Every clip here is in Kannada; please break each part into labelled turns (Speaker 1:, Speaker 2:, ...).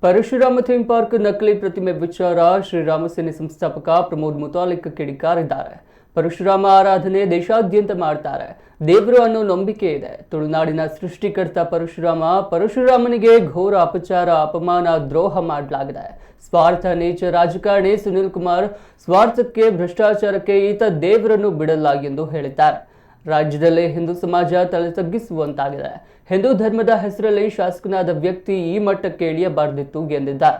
Speaker 1: ಪರಶುರಾಮ ಥೀಮ್ ಪಾರ್ಕ್ ನಕಲಿ ಪ್ರತಿಮೆ ವಿಚಾರ ಶ್ರೀರಾಮ ಸೇನೆ ಸಂಸ್ಥಾಪಕ ಪ್ರಮೋದ್ ಮುತಾಲಿಕ್ ಕಿಡಿಕಾರಿದ್ದಾರೆ. ಪರಶುರಾಮ ಆರಾಧನೆ ದೇಶಾದ್ಯಂತ ಮಾಡ್ತಾರೆ. ದೇವರು ಅನ್ನೋ ನಂಬಿಕೆ ಇದೆ. ತುಳುನಾಡಿನ ಸೃಷ್ಟಿಕರ್ತ ಪರಶುರಾಮನಿಗೆ ಘೋರ ಅಪಚಾರ, ಅಪಮಾನ, ದ್ರೋಹ ಮಾಡಲಾಗಿದೆ. ಸ್ವಾರ್ಥ ನೀಚ ರಾಜಕಾರಣಿ ಸುನಿಲ್ ಕುಮಾರ್ ಸ್ವಾರ್ಥಕ್ಕೆ, ಭ್ರಷ್ಟಾಚಾರಕ್ಕೆ ಈತ ದೇವರನ್ನು ಬಿಡಲ್ಲ ಎಂದು ಹೇಳಿದ್ದಾರೆ. ರಾಜ್ಯದಲ್ಲಿ ಹಿಂದೂ ಸಮಾಜ ತಲೆ ತಗ್ಗಿಸುವಂತಾಗಿದೆ. ಹಿಂದೂ ಧರ್ಮದ ಹೆಸರಲ್ಲಿ ಶಾಸಕನಾದ ವ್ಯಕ್ತಿ ಈ ಮಟ್ಟಕ್ಕೆ ಇಳಿಯಬಾರದಿತ್ತು ಎಂದಿದ್ದಾರೆ.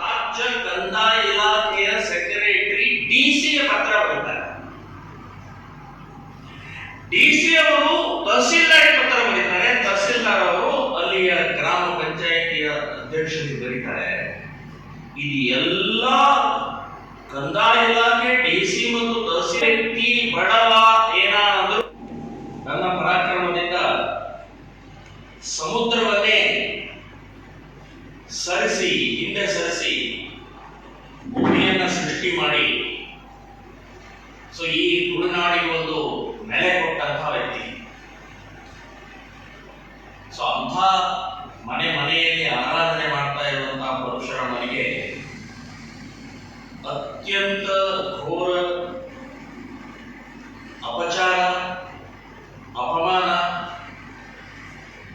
Speaker 2: ರಾಜ್ಯ ಕಂದಾಯ ಇಲಾಖೆಯ ಸೆಕ್ರೆಟರಿ ಡಿಸಿಗೆ ಪತ್ರ ಬರೆದಿದ್ದಾರೆ. ಡಿಸಿ ಅವರು ತಹಸೀಲ್ದಾರ್ ಪತ್ರ ಬರೀತಾರೆ. ತಹಸೀಲ್ದಾರ್ ಅವರು ಅಲ್ಲಿಯ ಗ್ರಾಮ ಪಂಚಾಯಿತಿಯ ಅಧ್ಯಕ್ಷರಿಗೆ ಬರೀತಾರೆ. ಇದು ಎಲ್ಲ ಕಂದಾಯ ಇಲಾಖೆ, ಡಿಸಿ ಮತ್ತು ತಹಸೀಲ್ ವ್ಯಕ್ತಿ ಬಡವ ಏನಾದರೂ ನನ್ನ ಪರಾಕ್ರಮದಿಂದ ಸಮುದ್ರವನ್ನೇ ಹಿಂದೆ ಸರಿಸಿ ಭೂಮಿಯನ್ನ ಸೃಷ್ಟಿ ಮಾಡಿ ಈ ತುಳುನಾಡಿಗೆ ಒಂದು ನೆಲೆ ಕೊಟ್ಟಂತಹ ವ್ಯಕ್ತಿ. ಅಂಥ ಮನೆಯಲ್ಲಿ ಆರಾಧನೆ ಮಾಡ್ತಾ ಇರುವಂತಹ ಪರಶುರಾಮನಿಗೆ ಅತ್ಯಂತ ಘೋರ ಅಪಚಾರ, ಅಪಮಾನ,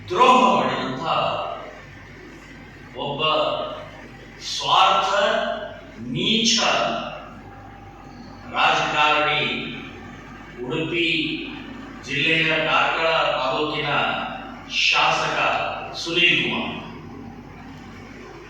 Speaker 2: ದ್ರೋಹ ಮಾಡಿದಂಥ ಒಬ್ಬ ಸ್ವಾರ್ಥ ನೀಚ ರಾಜಕಾರಣಿ ಉಡುಪಿ ಜಿಲ್ಲೆಯ ಕಾರ್ಕಳ ತಾಲೂಕಿನ ಶಾಸಕ ಸುನೀಲ್ ಕುಮಾರ್.